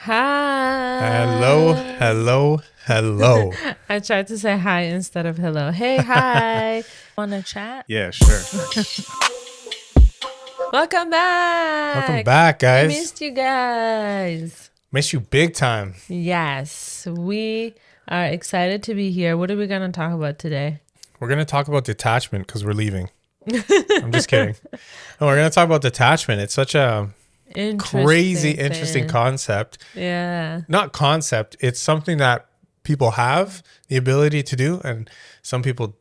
Hello, Hi. hello, hello. I tried to say hi instead of hello. Hey, hi. Wanna chat? Yeah, sure. Welcome Welcome back. back, We guys. missed you guys. Miss you big time. Yes, we are excited to be here. What are we going to talk about today? We're going to talk about detachment because we're leaving. I'm just kidding. No, we're going to talk about detachment. It's such a crazy, interesting thing. concept. Yeah. Not concept, it's something that people have the ability to do, and some people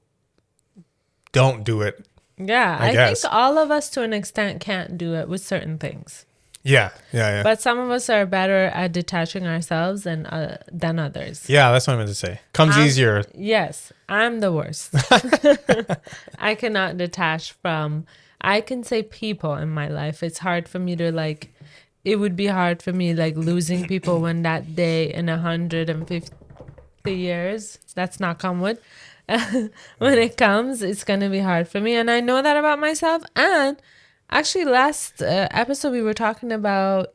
don't do it, Yeah, I I guess. think all of us to an extent can't do it with certain things. Yeah. But some of us are better at detaching ourselves than others. Yeah, that's what I meant to say. Comes easier. Yes, I'm the worst. I cannot detach from, I can say people in my life. It's hard for me to it would be hard for me losing people when that day in 150 years, that's not come with. When it comes, it's going to be hard for me. And I know that about myself. And actually, last episode, we were talking about,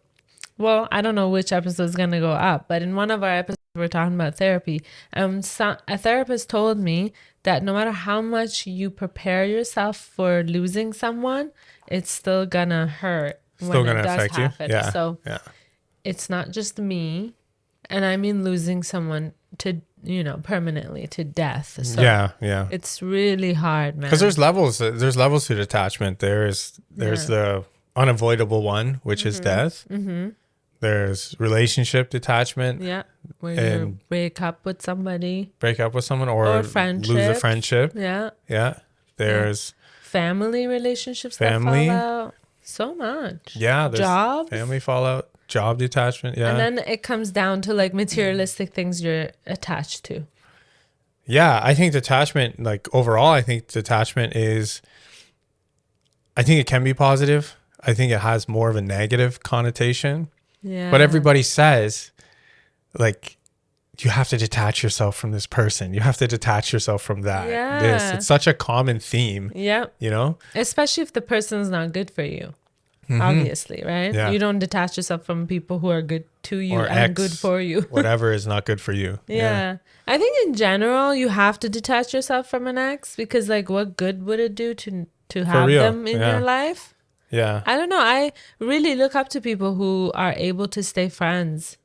well, I don't know which episode is going to go up, but in one of our episodes, we were talking about therapy. A therapist told me that no matter how much you prepare yourself for losing someone, it's still going to hurt Still when going it to does affect you. happen. Yeah. So Yeah. it's not just me. And I mean losing someone to, permanently to death. So Yeah. it's really hard, man. Because there's levels. There's levels to detachment. There's the unavoidable one, which is death. Mm-hmm. There's relationship detachment. Yeah. Where And you break up with somebody. break up with someone or lose a friendship. Yeah. Yeah. There's family relationships family. that fall out. So much. Yeah. There's Job. family fallout. Job detachment. Yeah. And then it comes down to materialistic things you're attached to. Yeah. I think detachment, overall, I think detachment I think it can be positive. I think it has more of a negative connotation. Yeah. But everybody says, you have to detach yourself from this person. You have to detach yourself from that. Yeah. This. It's such a common theme. Yeah. Especially if the person's not good for you. Mm-hmm. Obviously, right? Yeah. You don't detach yourself from people who are good to you Or and good for you. Whatever is not good for you. Yeah. I think in general, you have to detach yourself from an ex because what good would it do to have them in your life? Yeah. I don't know. I really look up to people who are able to stay friends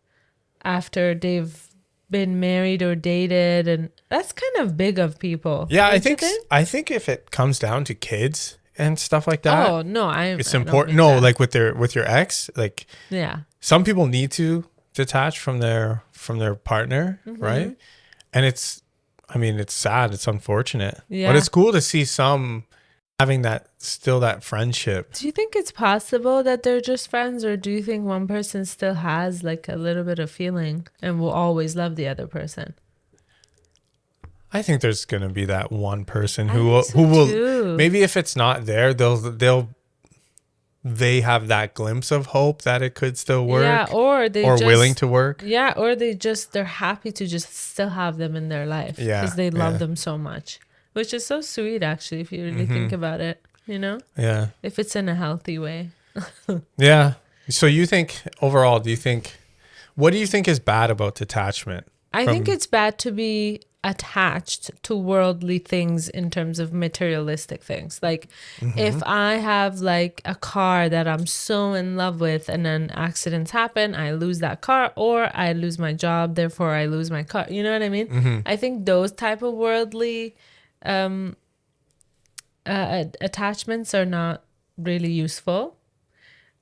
after they've been married or dated, and that's kind of big of people. Yeah, I think if it comes down to kids and stuff like that, oh no, it's important. No, that. with your ex, yeah, some people need to detach from their partner, right? And it's sad, it's unfortunate, but it's cool to see some having that friendship. Do you think it's possible that they're just friends, or do you think one person still has a little bit of feeling and will always love the other person? I think there's gonna be that one person who will maybe if it's not there, they have that glimpse of hope that it could still work. Yeah, or willing to work. Yeah, or they're happy to just still have them in their life because they love them so much. Which is so sweet, actually, if you really think about it, Yeah. If it's in a healthy way. Yeah. So what do you think is bad about detachment? I think it's bad to be attached to worldly things in terms of materialistic things. If I have a car that I'm so in love with and then accidents happen, I lose that car, or I lose my job, therefore I lose my car. You know what I mean? I think those type of worldly attachments are not really useful,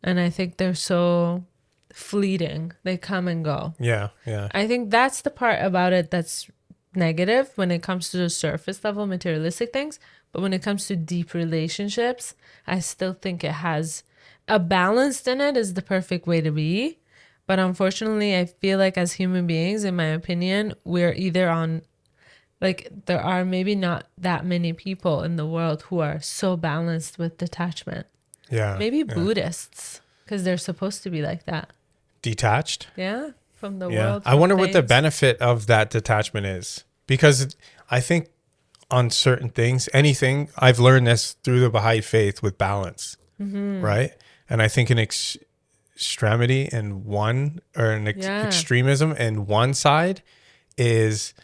and I think they're so fleeting. They come and go. Yeah. I think that's the part about it that's negative when it comes to the surface level materialistic things, but when it comes to deep relationships, I still think it has a balance in it is the perfect way to be. But unfortunately, I feel like as human beings, in my opinion, we're either on there are maybe not that many people in the world who are so balanced with detachment. Yeah. Maybe Buddhists, because they're supposed to be like that. Detached? Yeah. From the world. I wonder what the benefit of that detachment is. Because I think on certain things, anything, I've learned this through the Baha'i faith with balance. Right? And I think extremity in one, or an Yeah. extremism in one side is,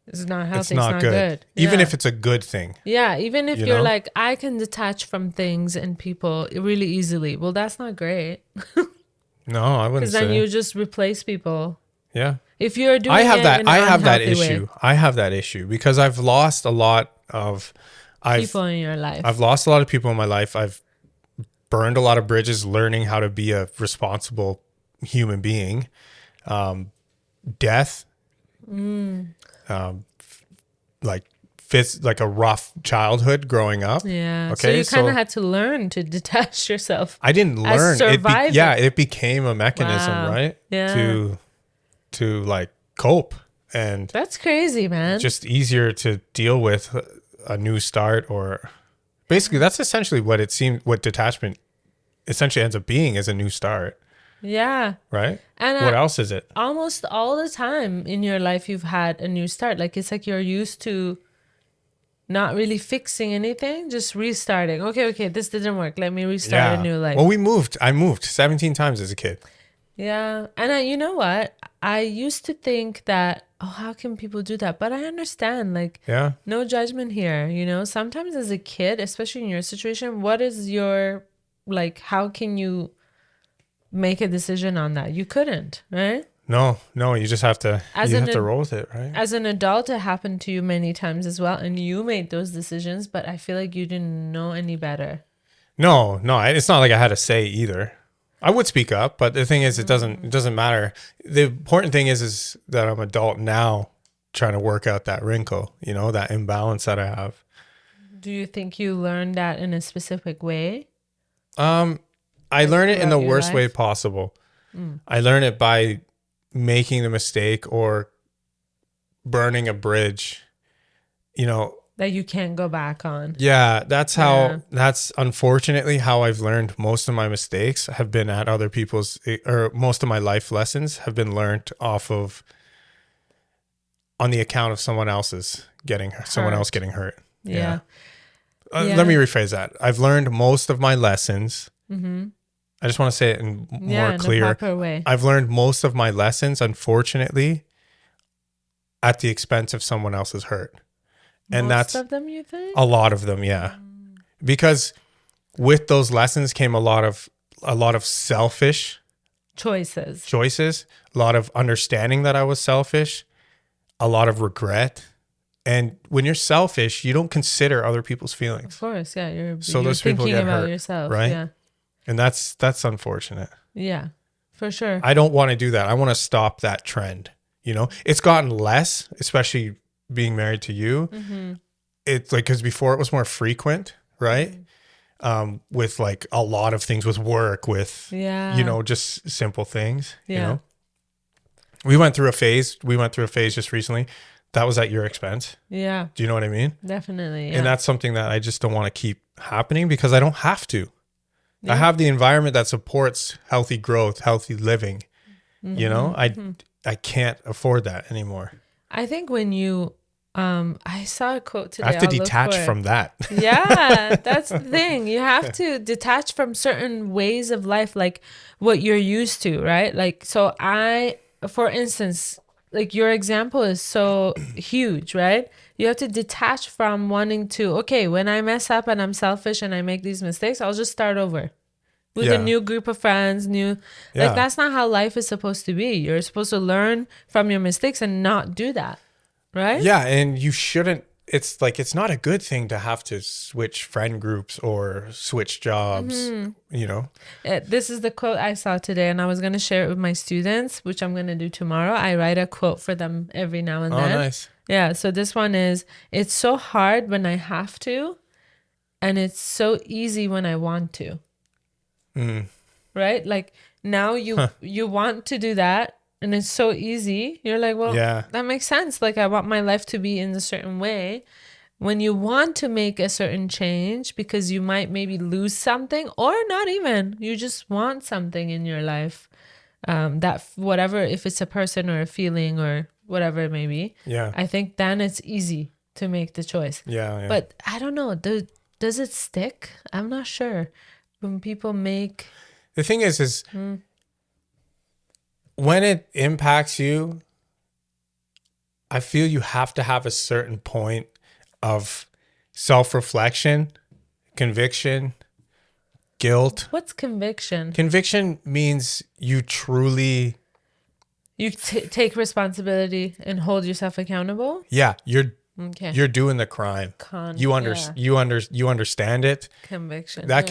It's not healthy. it's not good. Yeah. Even if it's a good thing. Yeah, even if You you're know? like, I can detach from things and people really easily. Well, that's not great. No, I wouldn't Because then say. you just replace people. Yeah. If you're doing I have it that. in I an have that unhealthy issue. way, I have that issue because I've lost a lot of. people in your life. I've lost a lot of people in my life. I've burned a lot of bridges learning how to be a responsible human being. Death, like fits like a rough childhood growing up. Yeah. So Okay. you kind of had to learn to detach yourself. I didn't as learn. survivor. It became a mechanism, Wow. right? Yeah. To like cope, and That's crazy, man. just easier to deal with a new start, or basically that's essentially what it seemed, what detachment essentially ends up being, is a new start, Yeah. right? And What else is it? almost all the time in your life, you've had a new start. Like, it's like you're used to not really fixing anything, just restarting. Okay, this didn't work. Let me restart a new life. Well, I moved 17 times as a kid. Yeah. And you know what? I used to think that, oh, how can people do that? But I understand, like, Yeah. no judgment here. You know, sometimes as a kid, especially in your situation, what is your, like, how can you make a decision on that? You couldn't, right? No, you just have to, As you an have to roll with it, right? As an adult, it happened to you many times as well, and you made those decisions, but I feel like you didn't know any better. No, it's not like I had a say either. I would speak up, but the thing is, it doesn't matter. The important thing is that I'm adult now, trying to work out that wrinkle, that imbalance that I have. Do you think you learned that in a specific way? I learn it in the worst way possible. I learn it by making the mistake or burning a bridge, That you can't go back on. Yeah, that's unfortunately how I've learned most of my mistakes have been at other people's, or most of my life lessons have been learned on the account of someone else getting hurt. Yeah. Let me rephrase that. I've learned most of my lessons. Mm-hmm. I just want to say it in more clear. In a proper way. I've learned most of my lessons, unfortunately, at the expense of someone else's hurt. And Most of them, you think? A lot of them, yeah. Because with those lessons came a lot of selfish choices, a lot of understanding that I was selfish, a lot of regret. And when you're selfish, you don't consider other people's feelings. Of course, yeah. You're those people thinking get about hurt, yourself, right? Yeah. And that's unfortunate. Yeah, for sure. I don't want to do that. I want to stop that trend. It's gotten less, especially being married to you. Mm-hmm. It's like, because before it was more frequent, right? Mm-hmm. With like a lot of things, with work, with just simple things. We went through a phase just recently that was at your expense. Yeah. Do you know what I mean? Definitely. Yeah. And that's something that I just don't want to keep happening, because I don't have to. I have the environment that supports healthy growth, healthy living. Mm-hmm. I can't afford that anymore. I think when you, I saw a quote today. I have to detach from that. Yeah, that's the thing. You have to detach from certain ways of life, like what you're used to, right? Like, so for instance, like your example is so huge, right? You have to detach from wanting to, okay, when I mess up and I'm selfish and I make these mistakes, I'll just start over. With a new group of friends, like that's not how life is supposed to be. You're supposed to learn from your mistakes and not do that, right? Yeah, and you shouldn't. It's like, it's not a good thing to have to switch friend groups or switch jobs, This is the quote I saw today, and I was going to share it with my students, which I'm going to do tomorrow. I write a quote for them every now and then. Oh, nice. Yeah, so this one is, it's so hard when I have to, and it's so easy when I want to. Right? Like, now you want to do that, and it's so easy. You're like, well, that makes sense. Like, I want my life to be in a certain way. When you want to make a certain change because you might maybe lose something, or not even, you just want something in your life, that whatever, if it's a person or a feeling or whatever it may be, I think then it's easy to make the choice. But I don't know, does it stick? I'm not sure. When people make the thing is when it impacts you, I feel you have to have a certain point of self-reflection, conviction, guilt. What's conviction? Conviction means you truly... You take responsibility and hold yourself accountable? Yeah, you're okay. Doing the crime. You understand it. Conviction. That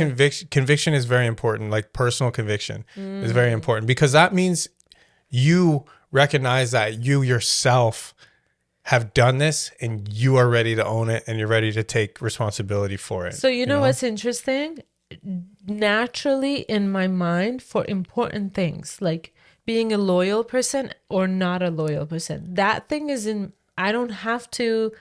conviction is very important. Like personal conviction is very important, because that means you recognize that you yourself have done this and you are ready to own it and you're ready to take responsibility for it. So you know what's interesting? Naturally in my mind, for important things like being a loyal person or not a loyal person, that thing is I don't have to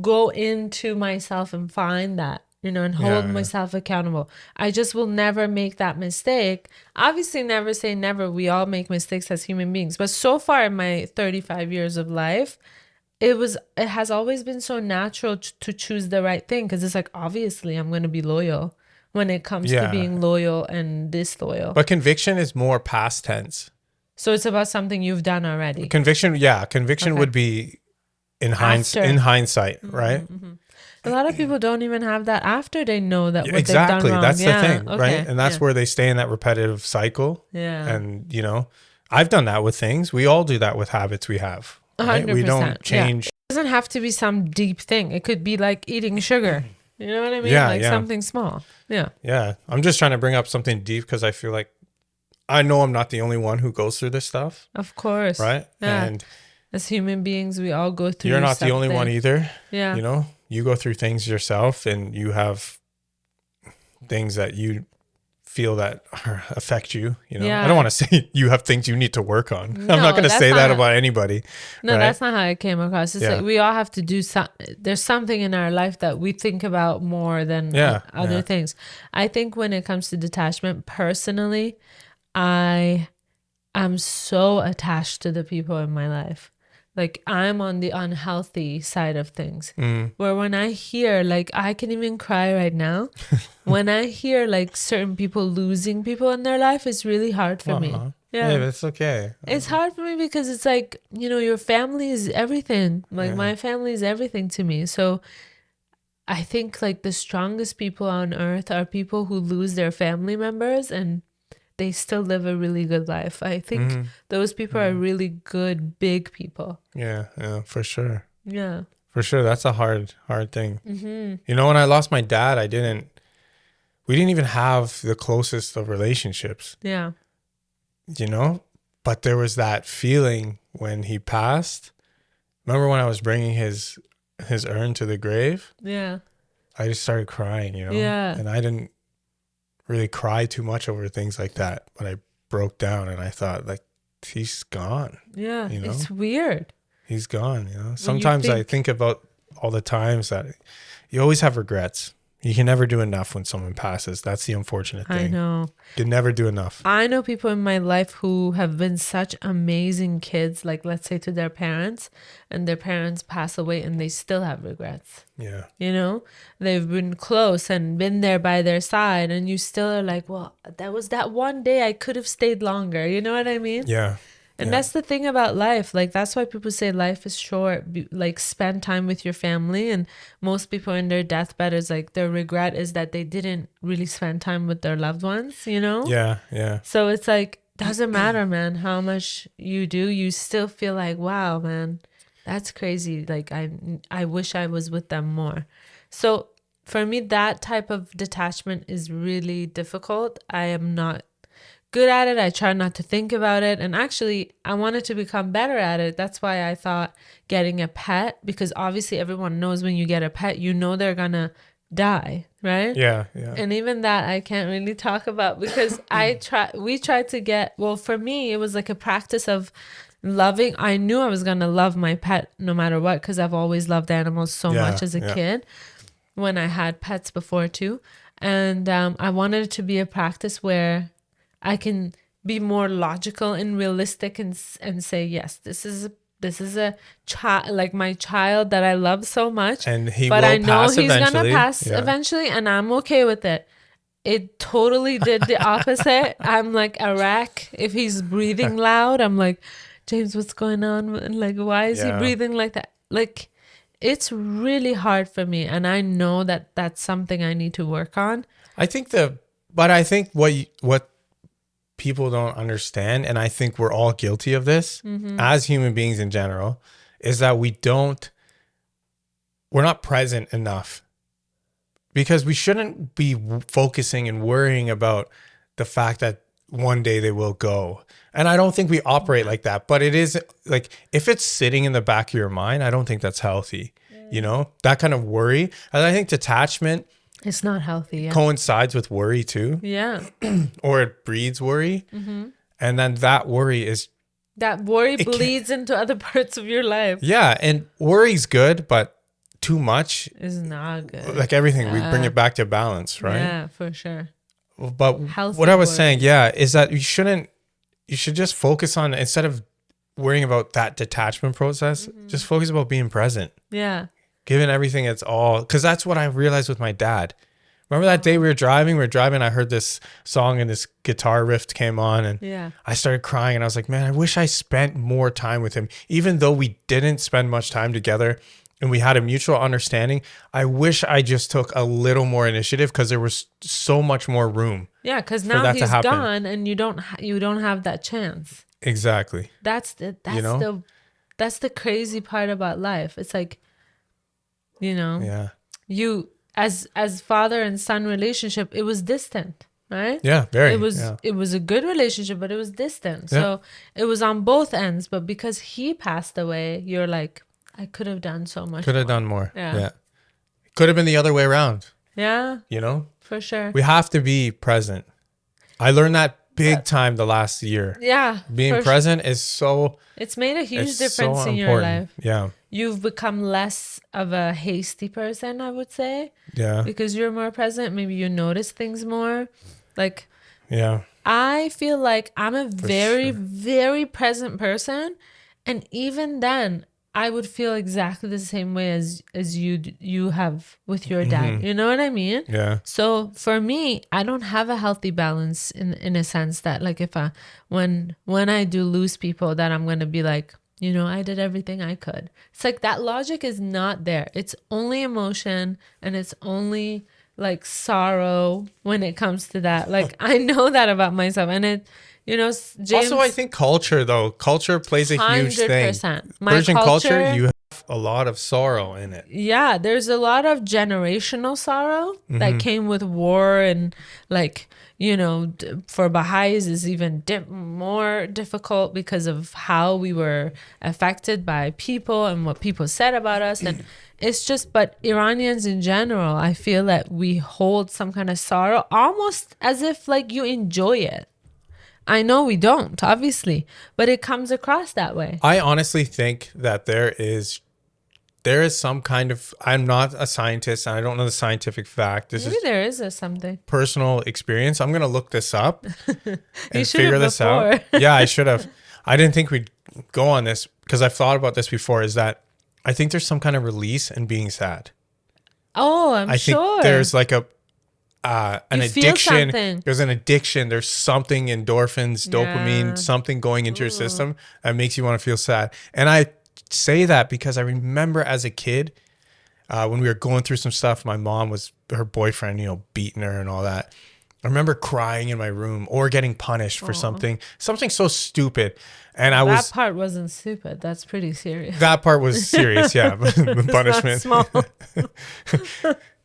go into myself and find that, and hold myself accountable. I just will never make that mistake. Obviously, never say never. We all make mistakes as human beings. But so far in my 35 years of life, it has always been so natural to choose the right thing, because it's like, obviously I'm going to be loyal when it comes to being loyal and disloyal. But conviction is more past tense. So it's about something you've done already. Conviction would be in hindsight, right? Mm-hmm. A lot of people don't even have that after they know that what exactly. they've done wrong. That's the thing, right? And that's where they stay in that repetitive cycle. Yeah. And, I've done that with things. We all do that with habits we have. Right? 100%. We don't change. Yeah. It doesn't have to be some deep thing. It could be like eating sugar. You know what I mean? Yeah, something small. Yeah. Yeah. I'm just trying to bring up something deep because I feel like I know I'm not the only one who goes through this stuff. Of course. Right? Yeah. And as human beings, we all go through. You're not the only one either. Yeah. You go through things yourself, and you have things that you feel that affect you. I don't want to say you have things you need to work on. I'm not going to say that about anybody. No, right? That's not how it came across. It's like we all have to do something. There's something in our life that we think about more than other things. I think when it comes to detachment, personally, I am so attached to the people in my life. Like, I'm on the unhealthy side of things, where when I hear, like, I can even cry right now. When I hear like certain people losing people in their life, it's really hard for me. Yeah, hey, that's okay. It's hard for me because it's like, your family is everything. Like my family is everything to me. So I think like the strongest people on earth are people who lose their family members and they still live a really good life. I think those people are really good, big people. Yeah, for sure. Yeah. For sure. That's a hard thing. Mm-hmm. When I lost my dad, we didn't even have the closest of relationships. Yeah. But there was that feeling when he passed. Remember when I was bringing his urn to the grave? Yeah. I just started crying, Yeah. And I didn't really cry too much over things like that, but I broke down and I thought, like, he's gone. Yeah. It's weird. He's gone. Sometimes I think about all the times that you always have regrets. You can never do enough when someone passes. That's the unfortunate thing. I know. You can never do enough. I know people in my life who have been such amazing kids, like let's say to their parents, and their parents pass away and they still have regrets. Yeah. They've been close and been there by their side, and you still are like, well, that was that one day I could have stayed longer. You know what I mean? Yeah. And that's the thing about life. Like, that's why people say life is short. Like, spend time with your family. And most people in their deathbed is like, their regret is that they didn't really spend time with their loved ones, Yeah, yeah. So it's like, doesn't matter, man, how much you do. You still feel like, wow, man, that's crazy. Like, I wish I was with them more. So for me, that type of detachment is really difficult. I am not good at it. I try not to think about it. And actually, I wanted to become better at it. That's why I thought getting a pet, because obviously everyone knows when you get a pet, they're going to die, right? Yeah, yeah. And even that I can't really talk about because we tried to get, well, for me, it was like a practice of loving. I knew I was going to love my pet no matter what, because I've always loved animals so much as a kid when I had pets before too. And I wanted it to be a practice where I can be more logical and realistic and say, yes, this is a child, like my child that I love so much. And but I know he's going to pass eventually, and I'm okay with it. it totally did the opposite. I'm like a wreck. If he's breathing loud, I'm like, James, what's going on? And like, why is he breathing like that? Like, it's really hard for me. And I know that that's something I need to work on. I think what people don't understand, and I think we're all guilty of this as human beings in general, is that we're not present enough. Because we shouldn't be focusing and worrying about the fact that one day they will go. And I don't think we operate like that. But it is like, if it's sitting in the back of your mind, I don't think that's healthy. You know, that kind of worry. And I think detachment, it's not healthy. Coincides with worry too. Yeah. Or it breeds worry. And then that worry bleeds into other parts of your life. Yeah. And worry's good, but too much is not good. Like everything, we bring it back to balance, right? Yeah, for sure. But healthy what I was saying, is that you should just focus on, instead of worrying about that detachment process, just focus about being present. Yeah. Giving everything its all. Because that's what I realized with my dad. Remember that day we were driving, I heard this song and this guitar riff came on and I started crying and I was like, man, I wish I spent more time with him. Even though we didn't spend much time together, and we had a mutual understanding, I wish I just took a little more initiative, because there was so much more room. Yeah, because now he's gone and you don't have that chance. Exactly. That's the crazy part about life. It's like, you as father and son relationship, it was distant, right? Yeah, very. It was a good relationship, but it was distant. Yeah. So it was on both ends. But because he passed away, you're like, I could have done so much. Could have done more. Yeah. Could have been the other way around. Yeah. For sure. We have to be present. I learned that big time the last year. Yeah. Being present is so... It's made a huge difference in your life. Yeah. You've become less of a hasty person, I would say. Yeah. Because you're more present. Maybe you notice things more. Like... Yeah. I feel like I'm a very present person. And even then... I would feel exactly the same way as you have with your dad. You know what I mean? Yeah. So for me, I don't have a healthy balance in a sense that like if when I do lose people, that I'm gonna be like, I did everything I could. It's like that logic is not there. It's only emotion and it's only like sorrow when it comes to that. Like I know that about myself, and it. James, also, I think culture plays a huge thing. Persian culture, you have a lot of sorrow in it. Yeah, there's a lot of generational sorrow that came with war, and like, for Baha'is is even more difficult because of how we were affected by people and what people said about us. And it's just, but Iranians in general, I feel that we hold some kind of sorrow almost as if like you enjoy it. I know we don't, obviously, but it comes across that way. I honestly think that there is some kind of, I'm not a scientist and I don't know the scientific fact. Maybe there is something. Personal experience. I'm going to look this up and figure this out. Yeah, I should have. I didn't think we'd go on this because I've thought about this before, is that I think there's some kind of release in being sad. Oh, I think there's like an addiction. There's an addiction. There's something, endorphins, dopamine, something going into your system that makes you want to feel sad. And I say that because I remember as a kid, when we were going through some stuff, my mom was, her boyfriend, beating her and all that. I remember crying in my room or getting punished for something so stupid. And that part wasn't stupid. That's pretty serious. That part was serious. Yeah. Punishment. Not small.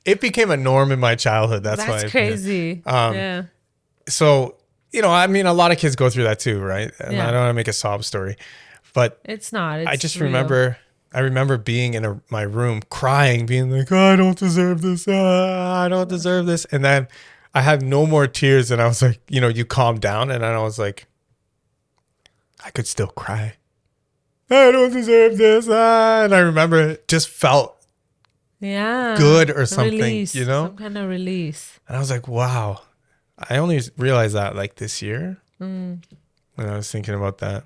It became a norm in my childhood. That's crazy. Yeah. So, I mean, a lot of kids go through that too, right? And I don't want to make a sob story, but it's not. I just remember being in my room crying, being like, oh, I don't deserve this. I don't deserve this. And then I had no more tears. And I was like, you calm down. And then I was like, I could still cry. I don't deserve this. And I remember it just felt good or something, release, some kind of release. And I was like, wow. I only realized that like this year when I was thinking about that.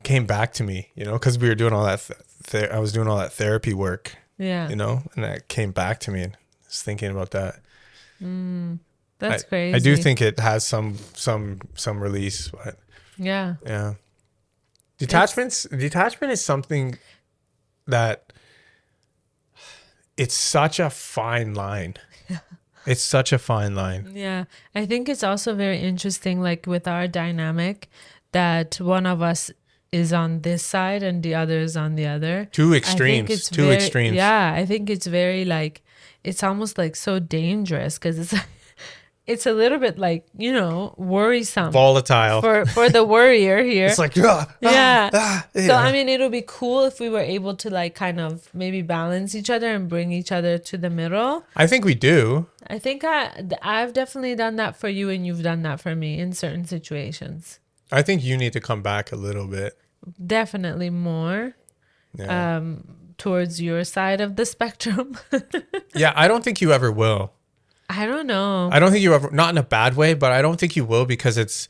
Came back to me, because we were doing all that I was doing all that therapy work, and that came back to me, and I was thinking about that. That's crazy. I do think it has some release, but yeah. Detachment is something that it's such a fine line. It's such a fine line. Yeah. I think it's also very interesting, like with our dynamic, that one of us is on this side and the other is on the other. Two extremes. Extremes. Yeah. I think it's very like, it's almost like so dangerous because it's a little bit like, worrisome. Volatile. For the worrier here. It's like, yeah. So, I mean, it'll be cool if we were able to like kind of maybe balance each other and bring each other to the middle. I think we do. I think I've definitely done that for you and you've done that for me in certain situations. I think you need to come back a little bit. Definitely more. Yeah. Towards your side of the spectrum. Yeah, I don't think you ever will. I don't know. I don't think you ever, not in a bad way, but I don't think you will because it's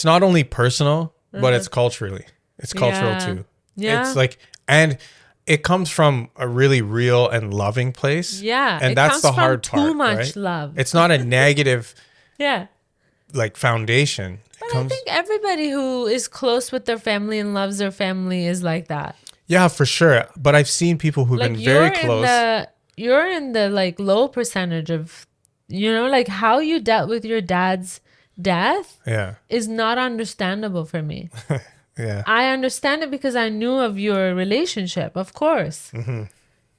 not only personal, but it's culturally. It's cultural too. Yeah. It's like, and it comes from a really real and loving place. Yeah. And that's the hard part. Too much right? love. It's not a negative like foundation. But I think everybody who is close with their family and loves their family is like that. Yeah, for sure. But I've seen people who've been very close. You're in the like low percentage of, like how you dealt with your dad's death is not understandable for me. Yeah. I understand it because I knew of your relationship, of course. Mm-hmm.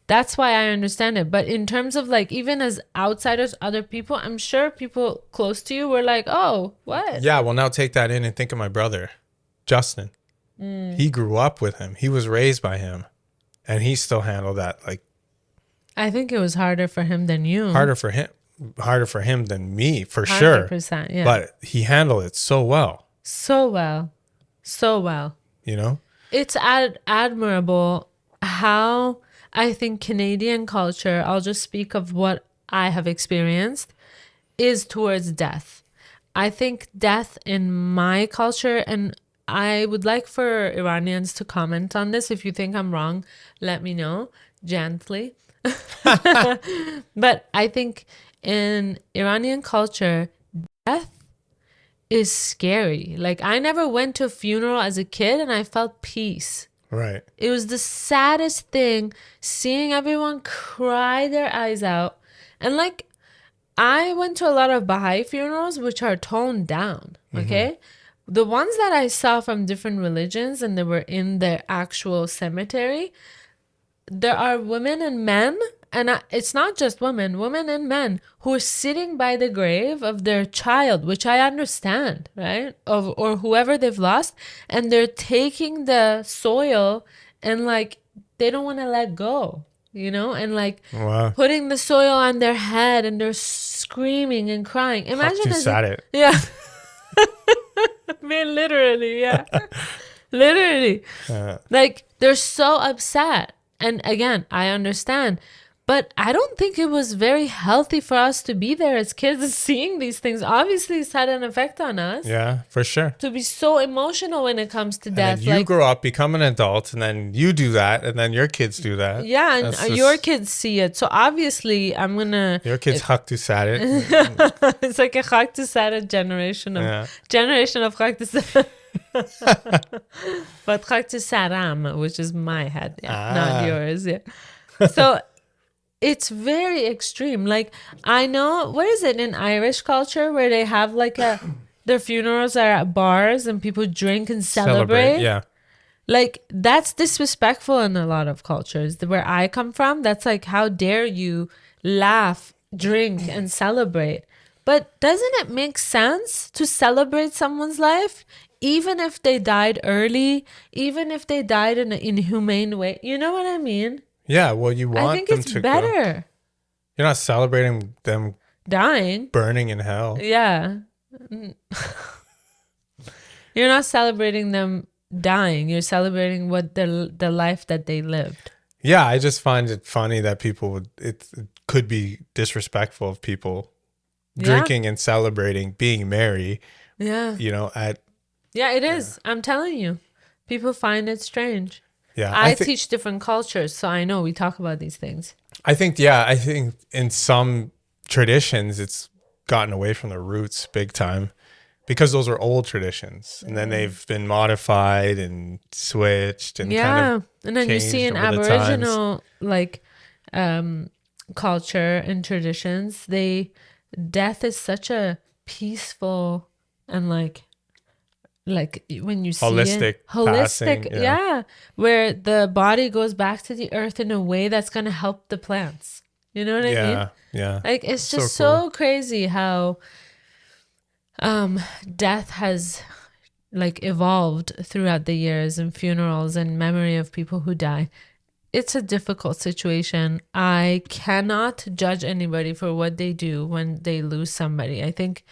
That's why I understand it. But in terms of like, even as outsiders, other people, I'm sure people close to you were like, oh, what? Yeah, well, now take that in and think of my brother, Justin. He grew up with him. He was raised by him. And he still handled that like. I think it was harder for him than you. Harder for him than me, for 100%, sure. 100%, yeah. But he handled it so well. So well. It's admirable how I think Canadian culture, I'll just speak of what I have experienced, is towards death. I think death in my culture, and I would like for Iranians to comment on this. If you think I'm wrong, let me know gently. But I think in Iranian culture, death is scary. Like, I never went to a funeral as a kid and I felt peace. Right. It was the saddest thing seeing everyone cry their eyes out. And like, I went to a lot of Baha'i funerals, which are toned down. Okay. Mm-hmm. The ones that I saw from different religions and they were in the actual cemetery, there are women and men, and it's not just women and men who are sitting by the grave of their child, which I understand, right? Or whoever they've lost, and they're taking the soil and like they don't want to let go, and like putting the soil on their head and they're screaming and crying. Imagine it. Yeah. I mean, literally, yeah. Literally. Like, they're so upset. And again, I understand. But I don't think it was very healthy for us to be there as kids and seeing these things. Obviously, it's had an effect on us. Yeah, for sure. To be so emotional when it comes to death. And then you grow up, become an adult, and then you do that, and then your kids do that. Yeah, and your kids see it. So obviously, I'm going to... Your kids hak to sadet. It's like a hak to sadet generation of hak to sadet. But hak to saram, which is my head, not yours. Yeah. So... it's very extreme. Like, I know, what is it in Irish culture where they have like their funerals are at bars and people drink and celebrate? Yeah. Like, that's disrespectful in a lot of cultures. Where I come from, that's like, how dare you laugh, drink, and celebrate? But doesn't it make sense to celebrate someone's life? Even if they died early, even if they died in an inhumane way. You know what I mean? Yeah, well, you want them to go. I think it's better. You're not celebrating them dying, burning in hell. Yeah. You're not celebrating them dying. You're celebrating the life that they lived. Yeah, I just find it funny that it could be disrespectful of people drinking and celebrating, being merry. Yeah. Yeah, it is. I'm telling you. People find it strange. Yeah, I teach different cultures, so I know we talk about these things. I think in some traditions, it's gotten away from the roots big time because those are old traditions, and then they've been modified and switched and kind of and then you see in Aboriginal like culture and traditions, death is such a peaceful and like when you see holistic passing, where the body goes back to the earth in a way that's going to help the plants. You know what I mean? Yeah. Like it's just so so crazy how death has like evolved throughout the years, and funerals and memory of people who die. It's a difficult situation. I cannot judge anybody for what they do when they lose somebody. I think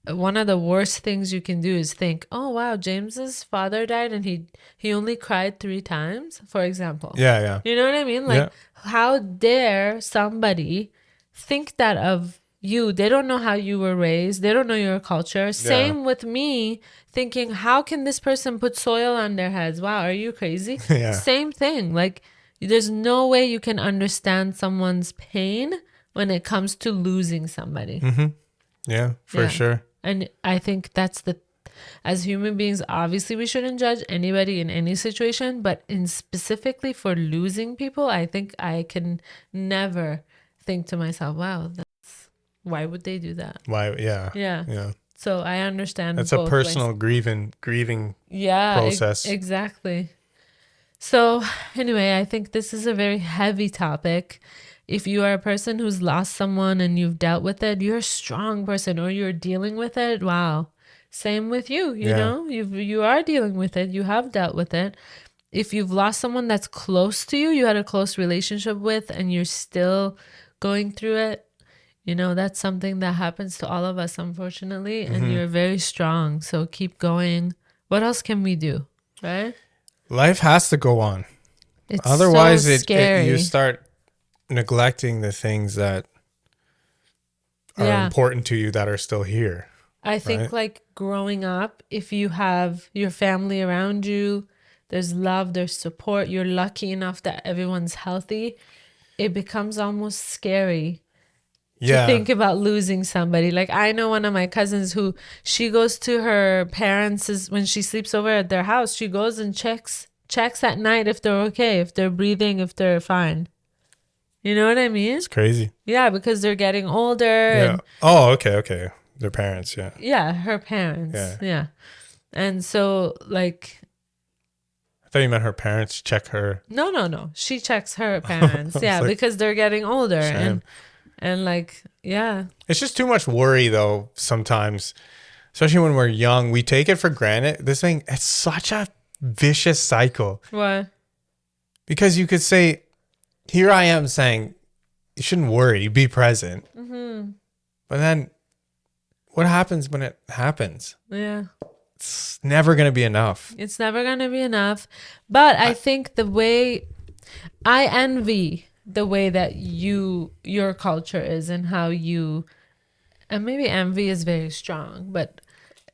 one of the worst things you can do is think, oh wow, James's father died and he only cried 3 times, for example. Yeah. You know what I mean? Like, how dare somebody think that of you? They don't know how you were raised. They don't know your culture. Same with me thinking, how can this person put soil on their heads? Wow, are you crazy? Same thing. Like, there's no way you can understand someone's pain when it comes to losing somebody. Yeah, for sure. And I think as human beings, obviously we shouldn't judge anybody in any situation, but in specifically for losing people, I think I can never think to myself, wow, why would they do that? Why? Yeah. So I understand. That's a personal grieving process. Exactly. So anyway, I think this is a very heavy topic. If you are a person who's lost someone and you've dealt with it, you're a strong person, or you're dealing with it. Wow. Same with you, you know, you are dealing with it. You have dealt with it. If you've lost someone that's close to you, you had a close relationship with, and you're still going through it, you know, that's something that happens to all of us, unfortunately. And you're very strong. So keep going. What else can we do? Right? Life has to go on. Otherwise, you start neglecting the things that are important to you that are still here. I think like growing up, if you have your family around you, there's love, there's support, you're lucky enough that everyone's healthy, it becomes almost scary to think about losing somebody. Like I know one of my cousins who she goes to her parents' when she sleeps over at their house, she goes and checks at night if they're okay, if they're breathing, if they're fine. You know what I mean? It's crazy. Yeah, because they're getting older. Yeah. Okay. Their parents, Yeah, her parents. Yeah. And so, like... I thought you meant her parents check her. No. She checks her parents. Yeah, because they're getting older. Shame. And like, yeah. It's just too much worry, though, sometimes. Especially when we're young. We take it for granted. This thing, it's such a vicious cycle. What? Because you could say... Here I am saying, you shouldn't worry, be present. But then, what happens when it happens? Yeah. It's never going to be enough. It's never going to be enough. But I think I envy the way that your culture is and how you, and maybe envy is very strong, but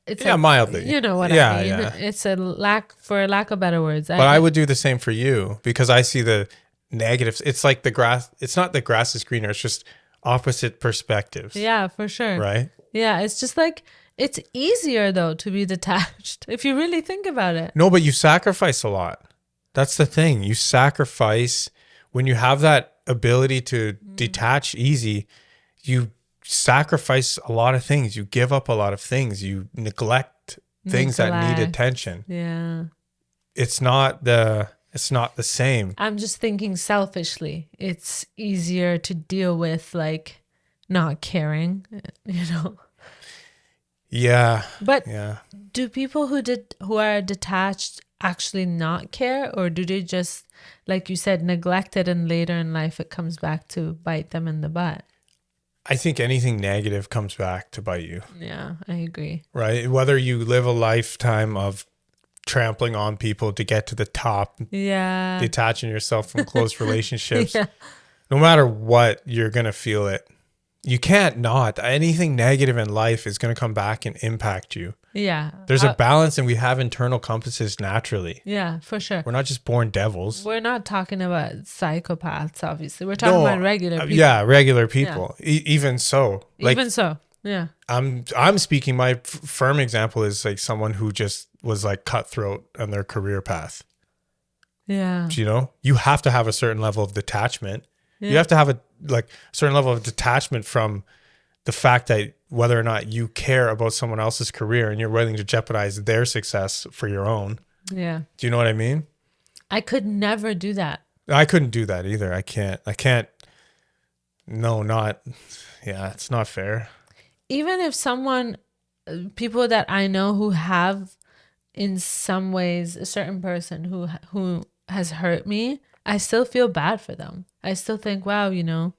it's mildly. You know what I mean? Yeah. It's for lack of better words. But I would do the same for you because I see the negatives. It's like the grass. It's not the grass is greener. It's just opposite perspectives. Yeah, for sure. Right? Yeah, it's just like it's easier though to be detached if you really think about it. No, but you sacrifice a lot. That's the thing. You sacrifice when you have that ability to detach easy. You sacrifice a lot of things. You give up a lot of things. You neglect things that need attention. Yeah. It's not the same. I'm just thinking selfishly. It's easier to deal with like not caring, you know. Yeah. But do people who are detached actually not care, or do they just, like you said, neglect it and later in life it comes back to bite them in the butt? I think anything negative comes back to bite you. Yeah, I agree. Right? Whether you live a lifetime of trampling on people to get to the top, detaching yourself from close relationships, no matter what, you're going to feel it. You can't not. Anything negative in life is going to come back and impact you. Yeah. There's a balance, and we have internal compasses naturally. Yeah, for sure. We're not just born devils. We're not talking about psychopaths, obviously. We're talking about regular people. Yeah, regular people. Yeah. Even so. Like, even so. Yeah. I'm speaking, my firm example is like someone who just was like cutthroat on their career path. Yeah. You know, you have to have a certain level of detachment. Yeah. You have to have a certain level of detachment from the fact that whether or not you care about someone else's career and you're willing to jeopardize their success for your own. Yeah. Do you know what I mean? I could never do that. I couldn't do that either. I can't. No, not. Yeah, it's not fair. Even if people that I know who have in some ways a certain person who has hurt me, I still feel bad for them. I still think, wow, you know,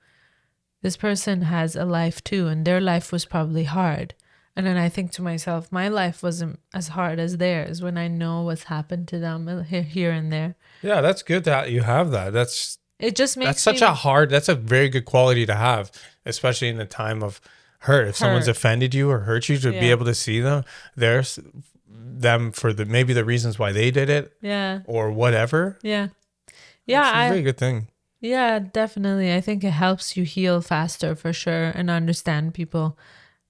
this person has a life too, and their life was probably hard. And then I think to myself, my life wasn't as hard as theirs when I know what's happened to them here and there. Yeah, that's good that you have that. That's a very good quality to have, especially in the time of hurt. If someone's offended you or hurt you, to be able to see them for maybe the reasons why they did it. Yeah. Or whatever. Yeah. Yeah. It's a very good thing. Yeah, definitely. I think it helps you heal faster for sure and understand people.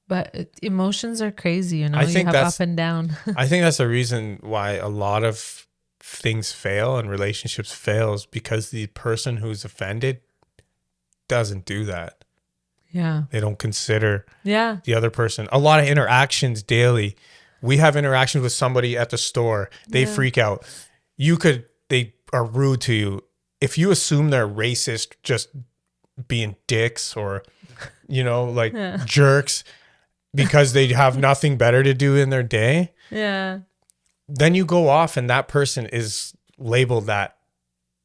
But emotions are crazy, you know, you have up and down. I think that's the reason why a lot of things fail and relationships fails, because the person who's offended doesn't do that. Yeah. They don't consider the other person. A lot of interactions daily. We have interactions with somebody at the store. They freak out. They are rude to you. If you assume they're racist, just being dicks or, you know, like jerks because they have nothing better to do in their day. Yeah. Then you go off and that person is labeled that,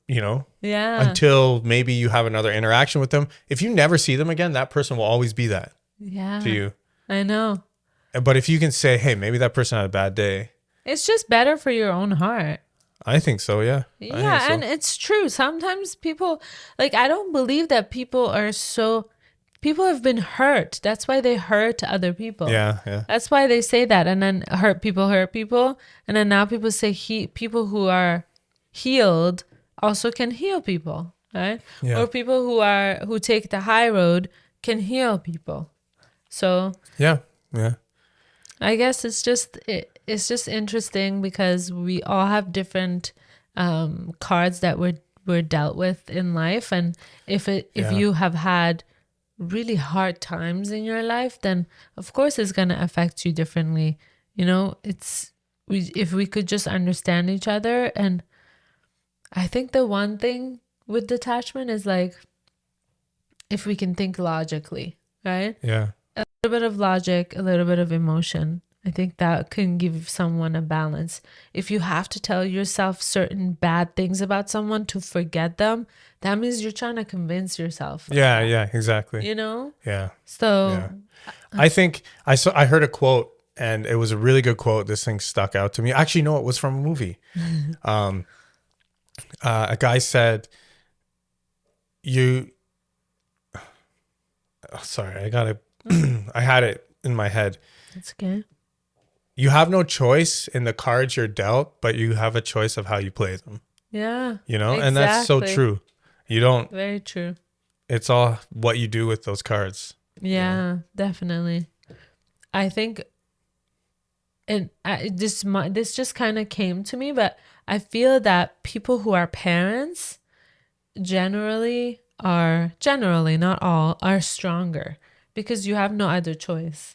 you know, until maybe you have another interaction with them. If you never see them again, that person will always be that to you. I know. But if you can say, hey, maybe that person had a bad day. It's just better for your own heart. I think so, yeah. Yeah, and it's true. Sometimes people, like, I don't believe that people have been hurt. That's why they hurt other people. Yeah, yeah. That's why they say that. And then hurt people. And then now people say people who are healed also can heal people, right? Yeah. Or people who take the high road can heal people. So yeah. I guess it's just interesting because we all have different cards that we're dealt with in life, and if you have had really hard times in your life, then of course it's gonna affect you differently. You know, if we could just understand each other, and I think the one thing with detachment is like if we can think logically, right? Yeah. A little bit of logic, a little bit of emotion. I think that can give someone a balance. If you have to tell yourself certain bad things about someone to forget them, that means you're trying to convince yourself. Yeah, exactly. You know? Yeah. So I think I heard a quote, and it was a really good quote. This thing stuck out to me. Actually, no, it was from a movie. A guy said, I had it in my head. That's okay. You have no choice in the cards you're dealt, but you have a choice of how you play them. Yeah. You know, exactly. And that's so true. You don't. Very true. It's all what you do with those cards. Yeah, definitely. I think, and this just kind of came to me, but I feel that people who are parents generally, not all, are stronger because you have no other choice.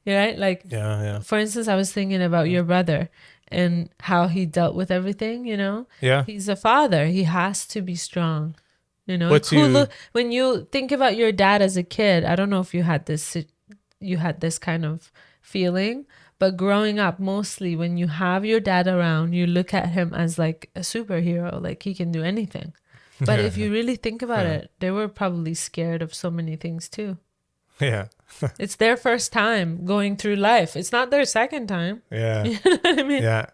Right? Like, for instance, I was thinking about your brother and how he dealt with everything, you know? Yeah. He's a father. He has to be strong, you know? When you think about your dad as a kid, I don't know if you had this kind of feeling, but growing up, mostly when you have your dad around, you look at him as like a superhero, like he can do anything. But if you really think about it, they were probably scared of so many things too. Yeah. It's their first time going through life. It's not their second time. Yeah. You know what I mean? Yeah.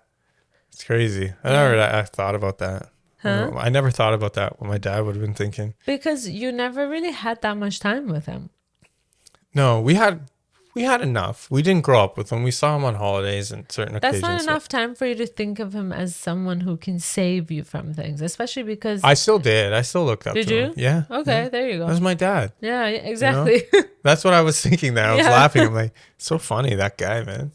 It's crazy. I thought about that. Huh? I never thought about that, what my dad would have been thinking. Because you never really had that much time with him. No, we had we had enough. We didn't grow up with him. We saw him on holidays and certain occasions. That's not enough time for you to think of him as someone who can save you from things, especially because I still did. I still looked up to him. Did you? Yeah. Okay, yeah. there you go. That was my dad. Yeah, exactly. You know? That's what I was thinking there. I was laughing. I'm like, so funny, that guy, man.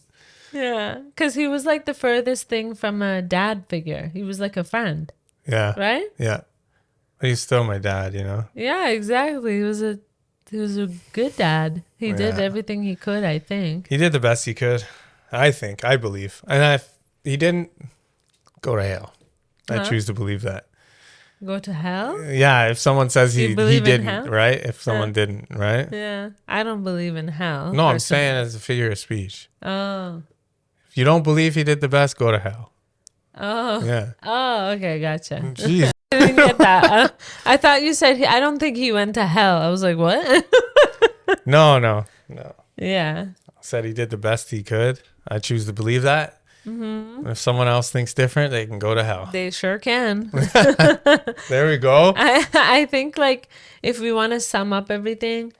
Yeah, because he was like the furthest thing from a dad figure. He was like a friend. Yeah. Right? Yeah. But he's still my dad, you know? Yeah, exactly. He was a good dad. He did everything he could, I think. He did the best he could, I think, I believe. And he didn't go to hell. I choose to believe that. Go to hell? Yeah, if someone says he didn't, hell? right? If someone didn't, right? Yeah, I don't believe in hell. No, I'm saying as a figure of speech. Oh. If you don't believe he did the best, go to hell. Oh. Yeah. Oh, okay, gotcha. Jeez. I didn't get that. I thought you said I don't think he went to hell. I was like, what? No. Yeah. I said he did the best he could. I choose to believe that. Mm-hmm. If someone else thinks different, they can go to hell. They sure can. There we go. I think like if we want to sum up everything,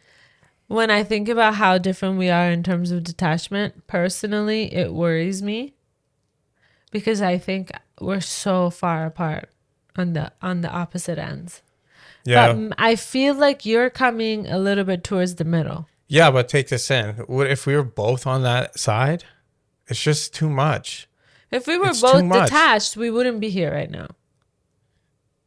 when I think about how different we are in terms of detachment, personally, it worries me because I think we're so far apart on the opposite ends. Yeah. But I feel like you're coming a little bit towards the middle. Yeah, but take this in. What if we were both on that side? It's just too much. If we were both detached, we wouldn't be here right now.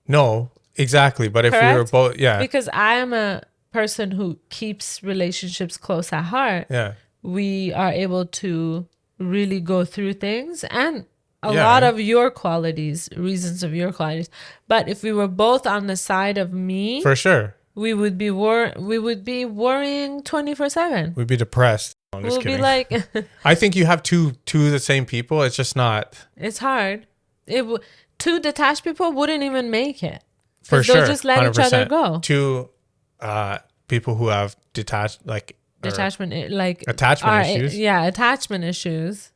No, exactly. But if we were both, Because I am a person who keeps relationships close at heart. Yeah. We are able to really go through things and a lot of your qualities, reasons of your qualities. But if we were both on the side of me, for sure, we would be worrying 24/7. We'd be depressed. I'm just kidding. Be like, I think you have two of the same people. It's just not. It's hard. Two detached people wouldn't even make it. For sure, they'll just let 100%. Each other go. Two people who have attachment issues. Yeah, attachment issues.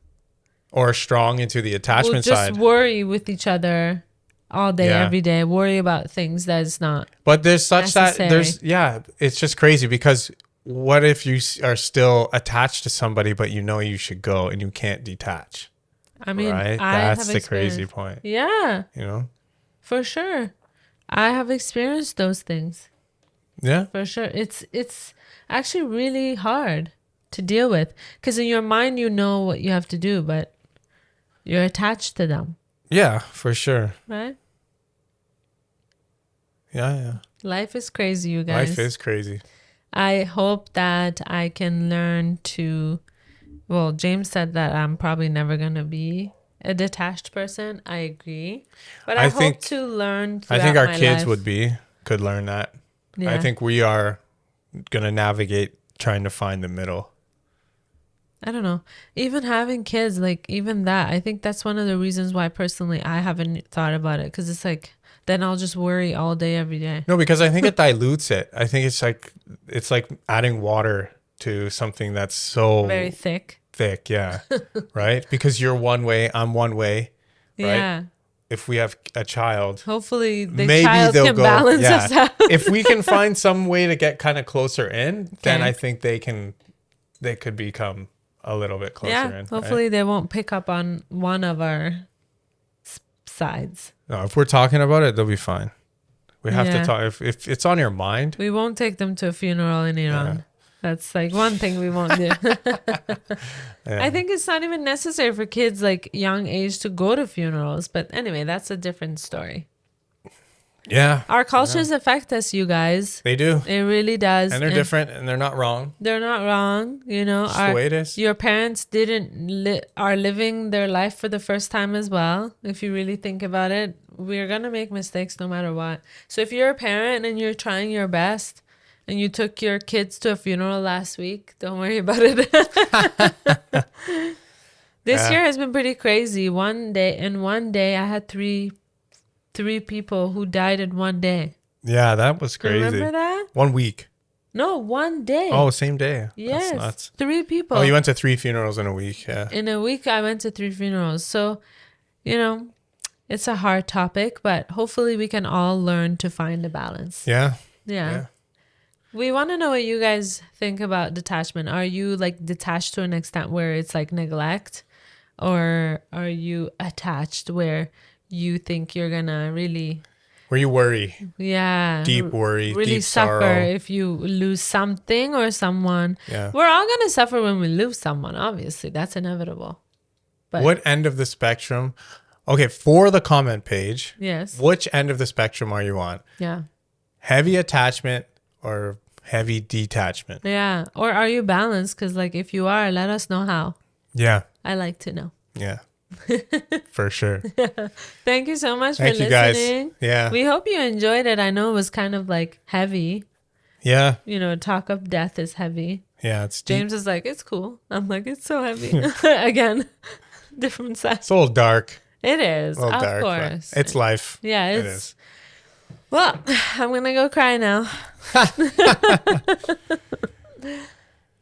Or strong into the attachment side. Just worry with each other all day, every day. Worry about things that is not. But there's such necessary. It's just crazy because what if you are still attached to somebody, but you know you should go and you can't detach? I mean, right? That's the crazy point. Yeah. You know? For sure. I have experienced those things. Yeah. For sure. It's actually really hard to deal with because in your mind, you know what you have to do, but you're attached to them. Yeah, for sure. Right? Yeah. Life is crazy, you guys. Life is crazy. I hope that I can learn to... Well, James said that I'm probably never going to be a detached person. I agree. But I hope to learn throughout my life. I think our kids could learn that. Yeah. I think we are going to navigate trying to find the middle. I don't know. Even having kids, like even that, I think that's one of the reasons why personally I haven't thought about it. Because it's like, then I'll just worry all day, every day. No, because I think it dilutes it. I think it's like adding water to something that's so... Very thick. Thick, yeah. Right? Because you're one way, I'm one way. Right? Yeah. If we have a child... Hopefully the child can balance us out. If we can find some way to get kind of closer in, then I think they could become a little bit closer in. Hopefully they won't pick up on one of our sides. No, if we're talking about it, they'll be fine. We have to talk. If it's on your mind, we won't take them to a funeral in Iran. Yeah. That's like one thing we won't do. I think it's not even necessary for kids like young age to go to funerals. But anyway, that's a different story. Yeah. Our cultures affect us, you guys. They do. It really does. And they're different and they're not wrong. They're not wrong. You know, the way it is. Your parents are living their life for the first time as well. If you really think about it, we're going to make mistakes no matter what. So if you're a parent and you're trying your best and you took your kids to a funeral last week, don't worry about it. This year has been pretty crazy. One day I had three people who died in one day. Yeah, that was crazy. Remember that? 1 week. No, one day. Oh, same day. Yes. That's nuts. 3 people. Oh, you went to 3 funerals in a week. Yeah. In a week, I went to 3 funerals. So, you know, it's a hard topic, but hopefully we can all learn to find a balance. Yeah. Yeah. We want to know what you guys think about detachment. Are you like detached to an extent where it's like neglect, or are you attached where you think you're gonna really, where you worry, deep worry, really deep suffer sorrow if you lose something or someone? Yeah. We're all gonna suffer when we lose someone. Obviously, that's inevitable. But what end of the spectrum? Okay, for the comment page, yes, which end of the spectrum are you on? yeah, Heavy attachment or heavy detachment? yeah. Or are you balanced? Because like if you are, let us know how. Yeah. I like to know. Yeah. For sure. Thank you so much Thank for you listening. guys. Yeah. We hope you enjoyed it. I know it was kind of like heavy. Yeah. You know, talk of death is heavy. Yeah, it's deep. James is like, it's cool. I'm like, it's so heavy. Again, different side. It's a little dark. It is, of Dark, course. it's life. Yeah, it is. Well, I'm gonna go cry now.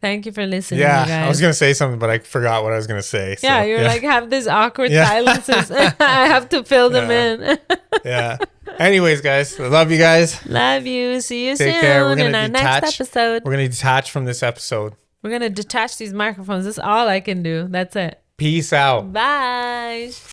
Thank you for listening, you guys. I was gonna say something, but I forgot what I was gonna say. Yeah, so, you're like have these awkward silences. I have to fill them in. Yeah. Anyways, guys, I love you guys. Love you. See you Take soon care. We're gonna in our next episode. We're gonna detach from this episode. We're gonna detach these microphones. That's all I can do. That's it. Peace out. Bye.